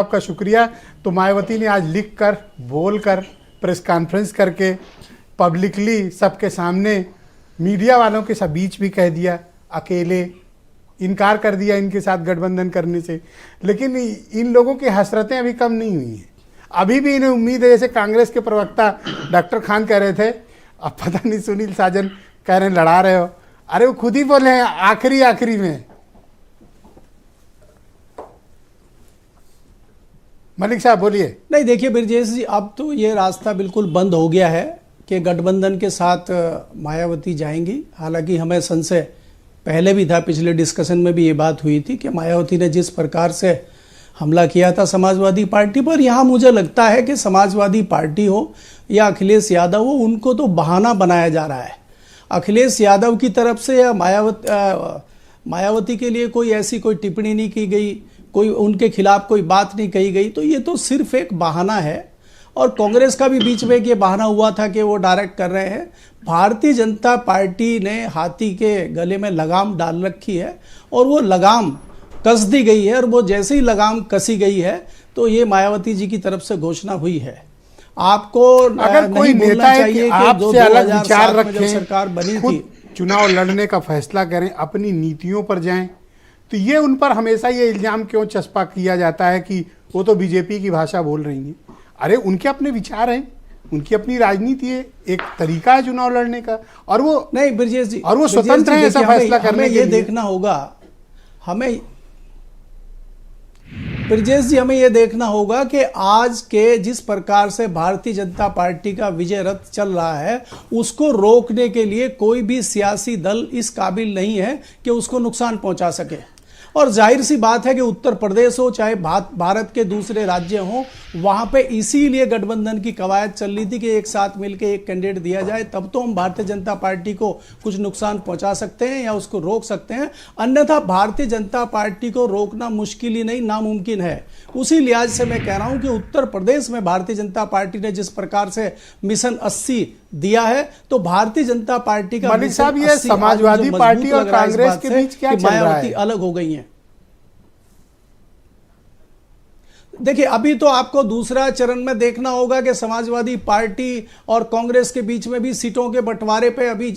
आपका शुक्रिया। तो मायावती ने आज लिख कर, बोल कर, प्रेस कॉन्फ्रेंस करके, पब्लिकली सबके सामने मीडिया वालों के सब बीच भी कह दिया, अकेले इनकार कर दिया इनके साथ गठबंधन करने से। लेकिन इन लोगों की हसरतें अभी कम नहीं हुई हैं। अभी भी इन्हें उम्मीद है, जैसे कांग्रेस के प्रवक्ता डॉक्टर खान कह रहे थे, अब पता नहीं सुनील साजन कह रहे हैं लड़ा रहे हो, अरे वो खुद ही बोले हैं आखिरी में। मलिक साहब बोलिए। नहीं, देखिए ब्रजेश जी, अब तो ये रास्ता बिल्कुल बंद हो गया है कि गठबंधन के साथ मायावती जाएंगी। हालांकि हमें संशय पहले भी था, पिछले डिस्कशन में भी ये बात हुई थी कि मायावती ने जिस प्रकार से हमला किया था समाजवादी पार्टी पर, यहाँ मुझे लगता है कि समाजवादी पार्टी हो या अखिलेश यादव हो, उनको तो बहाना बनाया जा रहा है। अखिलेश यादव की तरफ से या मायावती के लिए कोई ऐसी कोई टिप्पणी नहीं की गई, कोई उनके खिलाफ कोई बात नहीं कही गई, तो ये तो सिर्फ एक बहाना है। और कांग्रेस का भी बीच में ये बहाना हुआ था कि वो डायरेक्ट कर रहे हैं। भारतीय जनता पार्टी ने हाथी के गले में लगाम डाल रखी है और वो लगाम कस दी गई है, और वो जैसे ही लगाम कसी गई है तो ये मायावती जी की तरफ से घोषणा हुई है। आपको अगर कोई नेता चाहिए कि आपसे अलग विचार रखें, सरकार बनी थी, चुनाव लड़ने का फैसला करें, अपनी नीतियों पर जाएं, तो ये उन पर हमेशा ये इल्जाम क्यों चस्पा किया जाता है कि वो तो बीजेपी की भाषा बोल रही हैं। अरे उनके अपने विचार हैं, उनकी अपनी राजनीति है, एक तरीका है चुनाव लड़ने का, और वो नहीं ब्रजेश जी, और वो स्वतंत्र है ऐसा फैसला करने के लिए। देखना होगा हमें ब्रजेश जी, हमें यह देखना होगा कि आज के जिस प्रकार से भारतीय जनता पार्टी का विजय रथ चल रहा है, उसको रोकने के लिए कोई भी सियासी दल इस काबिल नहीं है कि उसको नुकसान पहुंचा सके। और जाहिर सी बात है कि उत्तर प्रदेश हो चाहे भारत के दूसरे राज्य हों, वहां पे इसीलिए गठबंधन की कवायद चल रही थी कि एक साथ मिलकर एक कैंडिडेट दिया जाए, तब तो हम भारतीय जनता पार्टी को कुछ नुकसान पहुंचा सकते हैं या उसको रोक सकते हैं। अन्यथा भारतीय जनता पार्टी को रोकना मुश्किल ही नहीं, नामुमकिन है। उसी लिहाज से मैं कह रहा हूं कि उत्तर प्रदेश में भारतीय जनता पार्टी ने जिस प्रकार से मिशन 80 दिया है, तो भारतीय जनता पार्टी का मलिक साहब, ये समाजवादी पार्टी और कांग्रेस के बीच क्या चल रहा है? अलग हो गई हैं। देखिए, अभी तो आपको दूसरा चरण में देखना होगा कि समाजवादी पार्टी और कांग्रेस के बीच में भी सीटों के बंटवारे पे अभी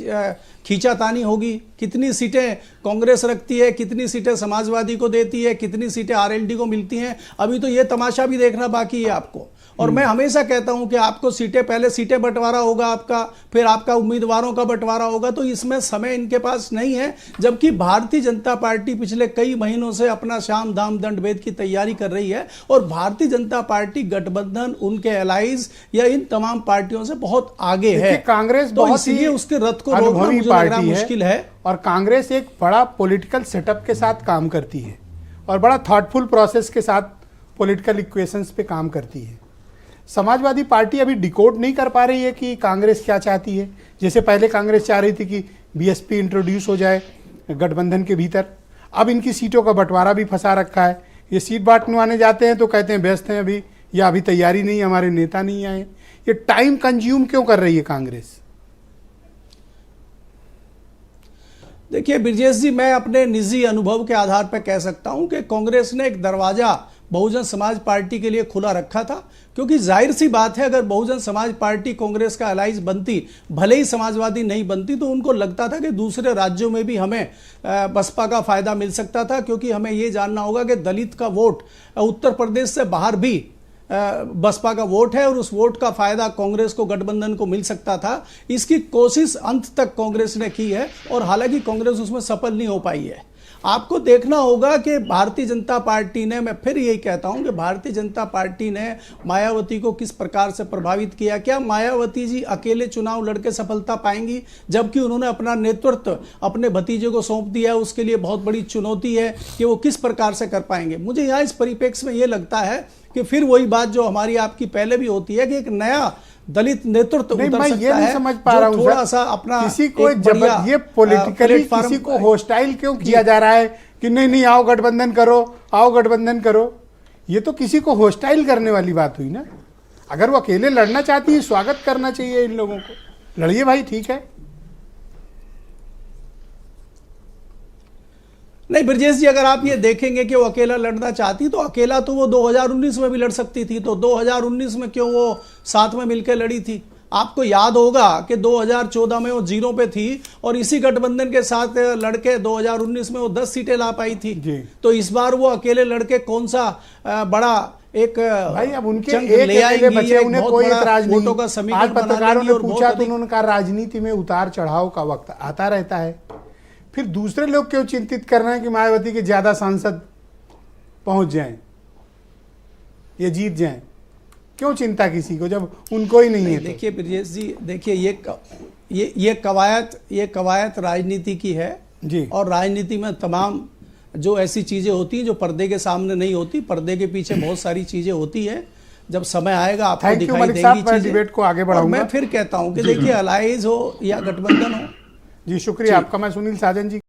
खींचातानी होगी। कितनी सीटें कांग्रेस रखती है, कितनी सीटें समाजवादी को देती है, कितनी सीटें आरएलडी को मिलती हैं, अभी तो ये तमाशा भी देखना बाकी है आपको। और मैं हमेशा कहता हूं कि आपको पहले सीटें बंटवारा होगा आपका, फिर आपका उम्मीदवारों का बंटवारा होगा, तो इसमें समय इनके पास नहीं है। जबकि भारतीय जनता पार्टी पिछले कई महीनों से अपना शाम दाम दंड भेद की तैयारी कर रही है, और भारतीय जनता पार्टी गठबंधन, उनके एलाइज या इन तमाम पार्टियों से बहुत आगे है। कांग्रेस तो इसलिए उसके रथ को रोकना मुझे लग रहा मुश्किल है। और कांग्रेस एक बड़ा पॉलिटिकल सेटअप के साथ काम करती है और बड़ा थॉटफुल प्रोसेस के साथ पॉलिटिकल इक्वेशंस पे काम करती है। समाजवादी पार्टी अभी डिकोड नहीं कर पा रही है कि कांग्रेस क्या चाहती है। जैसे पहले कांग्रेस चाह रही थी कि बीएसपी इंट्रोड्यूस हो जाए गठबंधन के भीतर, अब इनकी सीटों का बंटवारा भी फंसा रखा है। ये सीट बांटने जाते हैं तो कहते हैं व्यस्त हैं अभी, या अभी तैयारी नहीं, हमारे नेता नहीं आए। ये टाइम कंज्यूम क्यों कर रही है कांग्रेस? देखिए ब्रजेश जी, मैं अपने निजी अनुभव के आधार पर कह सकता हूं कि कांग्रेस ने एक दरवाजा बहुजन समाज पार्टी के लिए खुला रखा था, क्योंकि जाहिर सी बात है अगर बहुजन समाज पार्टी कांग्रेस का अलाइज बनती, भले ही समाजवादी नहीं बनती, तो उनको लगता था कि दूसरे राज्यों में भी हमें बसपा का फायदा मिल सकता था। क्योंकि हमें यह जानना होगा कि दलित का वोट उत्तर प्रदेश से बाहर भी बसपा का वोट है, और उस वोट का फायदा कांग्रेस को, गठबंधन को मिल सकता था। इसकी कोशिश अंत तक कांग्रेस ने की है, और हालांकि कांग्रेस उसमें सफल नहीं हो पाई है। आपको देखना होगा कि भारतीय जनता पार्टी ने, मैं फिर यही कहता हूं कि भारतीय जनता पार्टी ने मायावती को किस प्रकार से प्रभावित किया। क्या मायावती जी अकेले चुनाव लड़के सफलता पाएंगी, जबकि उन्होंने अपना नेतृत्व अपने भतीजे को सौंप दिया है? उसके लिए बहुत बड़ी चुनौती है कि वो किस प्रकार से कर पाएंगे। मुझे यहाँ इस परिप्रेक्ष्य में ये लगता है कि फिर वही बात जो हमारी आपकी पहले भी होती है कि एक नया दलित नेतृत्व उतर सकता है। ये नहीं समझ पा रहा हूं थोड़ा सा अपना किसी को ये पॉलिटिकली किसी को होस्टाइल क्यों किया जा रहा है कि नहीं आओ गठबंधन करो, आओ गठबंधन करो। ये तो किसी को होस्टाइल करने वाली बात हुई ना। अगर वो अकेले लड़ना चाहती है, स्वागत करना चाहिए इन लोगों को, लड़िए भाई, ठीक है। नहीं ब्रजेश जी, अगर आप ये देखेंगे कि वो अकेला लड़ना चाहती तो अकेला तो वो 2019 में भी लड़ सकती थी, तो 2019 में क्यों वो साथ में मिलकर लड़ी थी? आपको याद होगा कि 2014 में वो 0 पे थी और इसी गठबंधन के साथ लड़के 2019 में वो 10 सीटें ला पाई थी। तो इस बार वो अकेले लड़के कौन सा बड़ा एक भाई अब उनके चंक एक ले अकेले आएंगी, बचे, एक उन्हें बहुत कोई बड़ा एतराज वोटों का नहीं। समीकरण आज बना पत्रकारों लेंगी ने और बहुत पूछा तो अधिक- उन्होंने कहा राजनीति में उतार चढ़ाव का वक्त आता रहता है। फिर दूसरे लोग क्यों चिंतित कर रहे हैं कि मायावती के ज्यादा सांसद पहुंच जाएं या जीत जाएं? क्यों चिंता किसी को जब उनको ही नहीं है तो? देखिए ब्रजेश जी, देखिए ये कवायद राजनीति की है जी। और राजनीति में तमाम जो ऐसी चीजें होती हैं जो पर्दे के सामने नहीं होती, पर्दे के पीछे बहुत सारी चीजें होती है। जब समय आएगा आपको थैंक यू दिखाई मलिक देंगी साहब, मैं चीजें। डिबेट को आगे और बढ़ाऊंगा। मैं फिर कहता हूं कि देखिए अलायंस हो या गठबंधन हो, जी शुक्रिया आपका। मैं सुनील साजन जी